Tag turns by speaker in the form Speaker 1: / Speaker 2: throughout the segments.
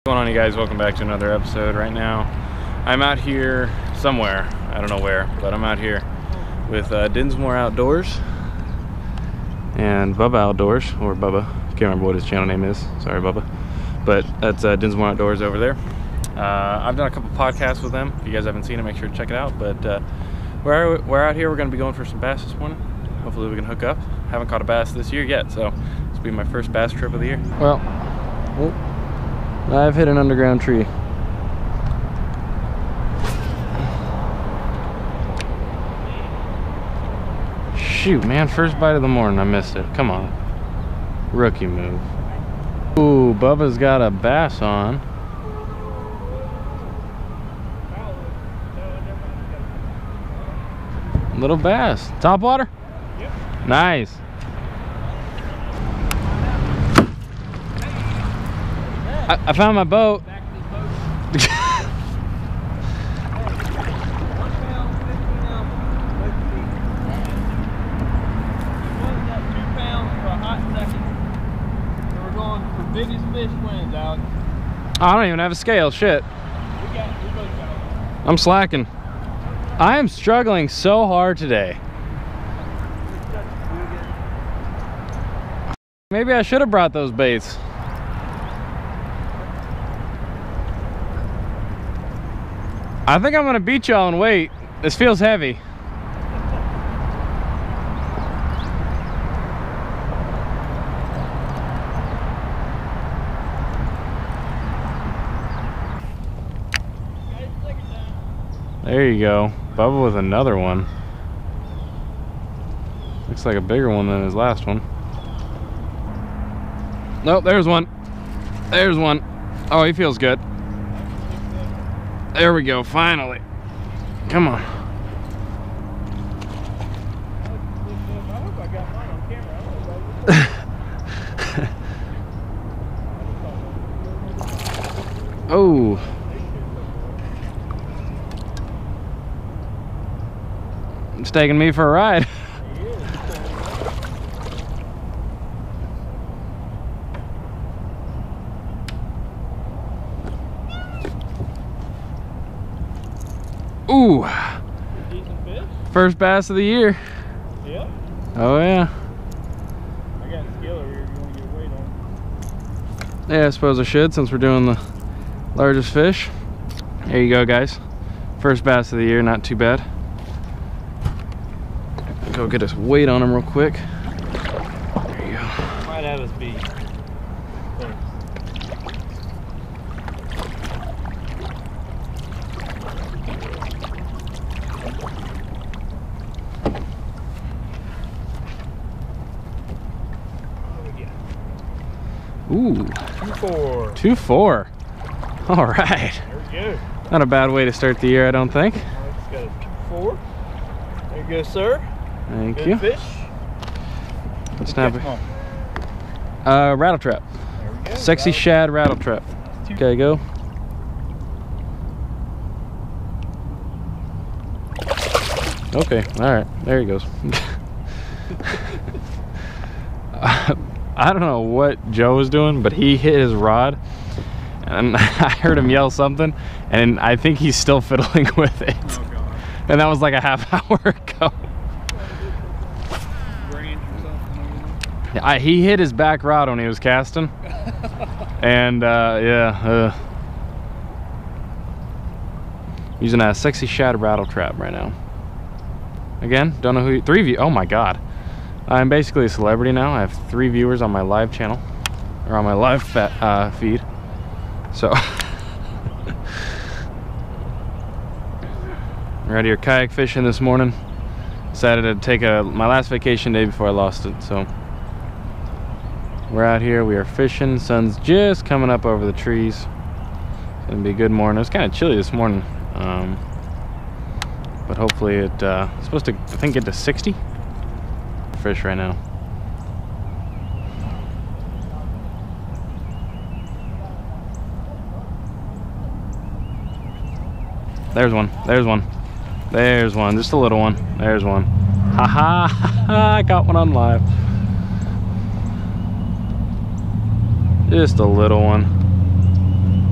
Speaker 1: What's going on, you guys? Welcome back to another episode. Right now I'm out here somewhere, I don't know where, but I'm out here with Dinsmore Outdoors and Bubba Outdoors, or Bubba, can't remember what his channel name is, sorry Bubba, but that's Dinsmore Outdoors over there. I've done a couple podcasts with them. If you guys haven't seen it, make sure to check it out. But we're out here, we're going to be going for some bass this morning. Hopefully we can hook up. Haven't caught a bass this year yet, so this will be my first bass trip of the year. Well, I've hit an underground tree. Shoot, man, first bite of the morning, I missed it. Come on. Rookie move. Ooh, Bubba's got a bass on. Little bass. Top water? Yep. Nice. I found my boat.
Speaker 2: Biggest fish wins, Alex.
Speaker 1: I don't even have a scale. Shit. I'm slacking. I am struggling so hard today. Maybe I should have brought those baits. I think I'm gonna beat y'all in weight. This feels heavy. There you go. Bubba with another one. Looks like a bigger one than his last one. Nope, there's one. There's one. Oh, he feels good. There we go, finally. Come on.
Speaker 2: I hope I got mine on camera.
Speaker 1: Oh. It's taking me for a ride. Ooh.
Speaker 2: Decent fish?
Speaker 1: First bass of the year.
Speaker 2: Yeah?
Speaker 1: Oh yeah.
Speaker 2: I got a scale over here if you want to get weight on.
Speaker 1: Yeah, I suppose I should, since we're doing the largest fish. There you go, guys. First bass of the year, not too bad. Go get us weight on him real quick. There you go.
Speaker 2: Might have us beat.
Speaker 1: Ooh.
Speaker 2: 2-4.
Speaker 1: 2-4. All right.
Speaker 2: There we go.
Speaker 1: Not a bad way to start the year, I don't think.
Speaker 2: Alex got a 2-4. There you go, sir.
Speaker 1: Thank
Speaker 2: Good
Speaker 1: you.
Speaker 2: Fish.
Speaker 1: Let's snap it. Rattle trap.
Speaker 2: There we go.
Speaker 1: Sexy shad rattle trap. Okay, go. Okay, all right. There he goes. I don't know what Joe was doing, but he hit his rod, and I heard him yell something, and I think he's still fiddling with it.
Speaker 2: Oh, God.
Speaker 1: And that was like a half hour ago. He hit his back rod when he was casting. And yeah, using a sexy shad rattle trap right now. Again, don't know who. 3 view. Oh my God, I'm basically a celebrity now. I have 3 viewers on my live channel, or on my live feed. So we're out here kayak fishing this morning. Decided to take my last vacation day before I lost it. So we're out here, we are fishing. Sun's just coming up over the trees. It's gonna be a good morning. It was kind of chilly this morning, but hopefully it's supposed to, I think, get to 60 fish right now. There's one, there's one, there's one, just a little one. There's one. Ha ha, I got one on live. Just a little one.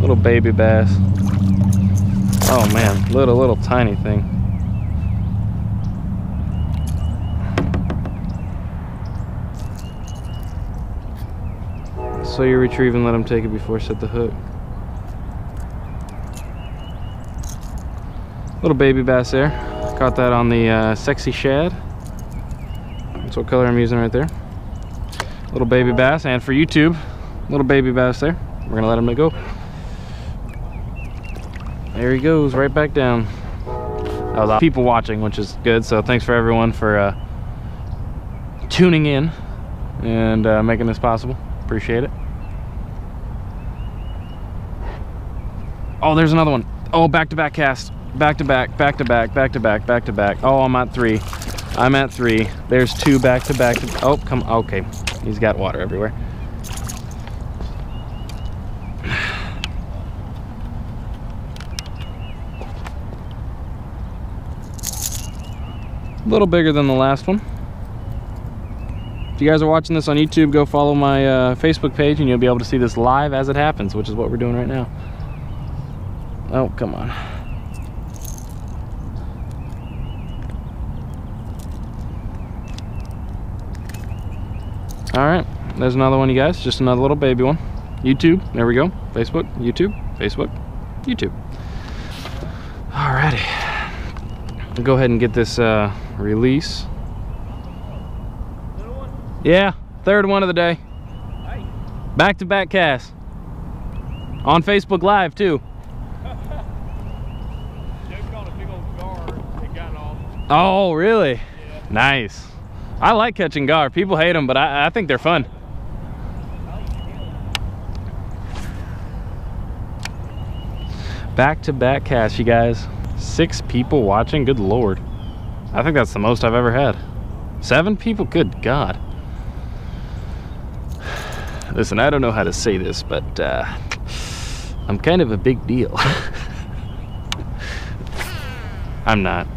Speaker 1: Little baby bass. Oh man, little tiny thing. So you retrieve and let him take it before set the hook. Little baby bass there. Caught that on the sexy shad. That's what color I'm using right there. Little baby bass, and for YouTube, little baby bass there. We're gonna let him go. There he goes, right back down. That was people watching, which is good. So thanks for everyone for tuning in and making this possible. Appreciate it. Oh, there's another one. Oh, back-to-back cast. Back-to-back, back-to-back, back-to-back, back-to-back. Oh, I'm at 3. I'm at 3. There's 2 back-to-back. Oh, come, okay. He's got water everywhere. A little bigger than the last one. If you guys are watching this on YouTube, go follow my Facebook page and you'll be able to see this live as it happens, which is what we're doing right now. Oh, come on. All right, there's another one, you guys. Just another little baby one. YouTube, there we go. Facebook, YouTube, Facebook, YouTube. Alrighty. I'll go ahead and get this release.
Speaker 2: Little one?
Speaker 1: Yeah, third one of the day.
Speaker 2: Nice.
Speaker 1: Back-to-back cast. On Facebook Live, too. Oh, really?
Speaker 2: Yeah.
Speaker 1: Nice. I like catching gar. People hate them, but I think they're fun. Back-to-back cast, you guys. 6 people watching. Good Lord. I think that's the most I've ever had. 7 people? Good God. Listen, I don't know how to say this, but I'm kind of a big deal. I'm not.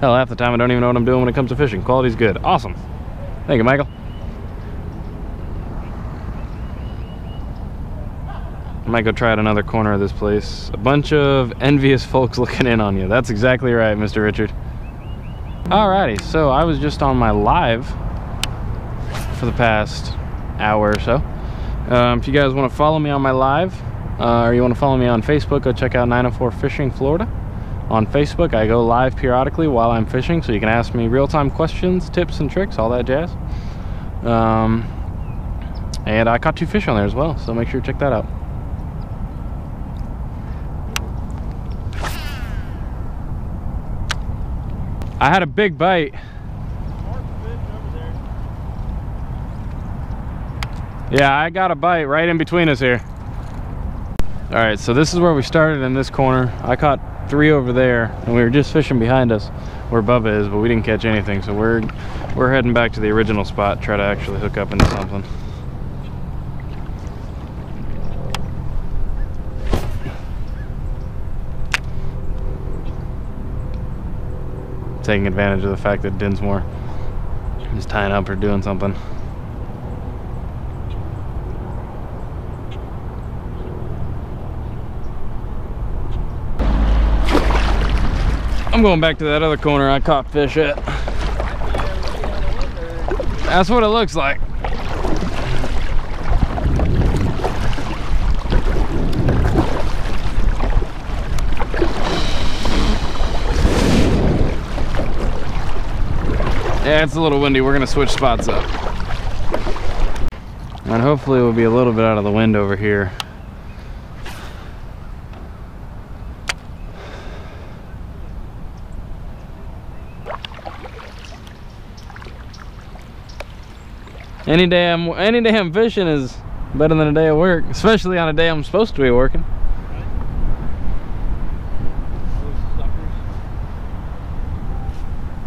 Speaker 1: Hell, half the time I don't even know what I'm doing when it comes to fishing. Quality's good. Awesome. Thank you, Michael. I might go try out another corner of this place. A bunch of envious folks looking in on you. That's exactly right, Mr. Richard. Alrighty, so I was just on my live for the past hour or so. If you guys want to follow me on my live, or you want to follow me on Facebook, go check out 904 Fishing Florida. On Facebook, I go live periodically while I'm fishing, so you can ask me real-time questions, tips and tricks, all that jazz. And I caught 2 fish on there as well, so make sure to check that out. I had a big bite. Yeah, I got a bite right in between us here. All right, so this is where we started in this corner. I caught 3 over there, and we were just fishing behind us where Bubba is, but we didn't catch anything. So we're heading back to the original spot, try to actually hook up into something. Taking advantage of the fact that Dinsmore is tying up or doing something. I'm going back to that other corner I caught fish at. That's what it looks like. Yeah, it's a little windy. We're gonna switch spots up. And hopefully we'll be a little bit out of the wind over here. Any day I'm fishing is better than a day of work, especially on a day I'm supposed to be working.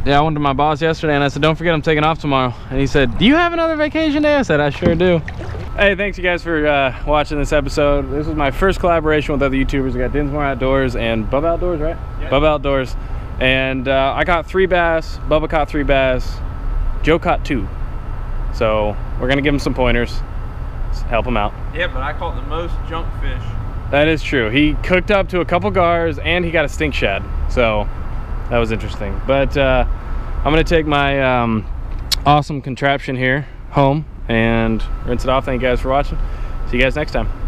Speaker 1: Yeah, I went to my boss yesterday and I said, don't forget I'm taking off tomorrow. And he said, do you have another vacation day? I said, I sure do. Hey, thanks you guys for watching this episode. This was my first collaboration with other YouTubers. We got Dinsmore Outdoors and Bubba Outdoors, right? Yep. Bubba Outdoors. And I caught 3 bass, Bubba caught 3 bass, Joe caught 2. So we're gonna give him some pointers. help him out.
Speaker 2: Yeah, but I caught the most junk fish.
Speaker 1: That is true. He cooked up to a couple gars and he got a stink shad. So that was interesting. But I'm gonna take my awesome contraption here home and rinse it off. Thank you guys for watching. See you guys next time.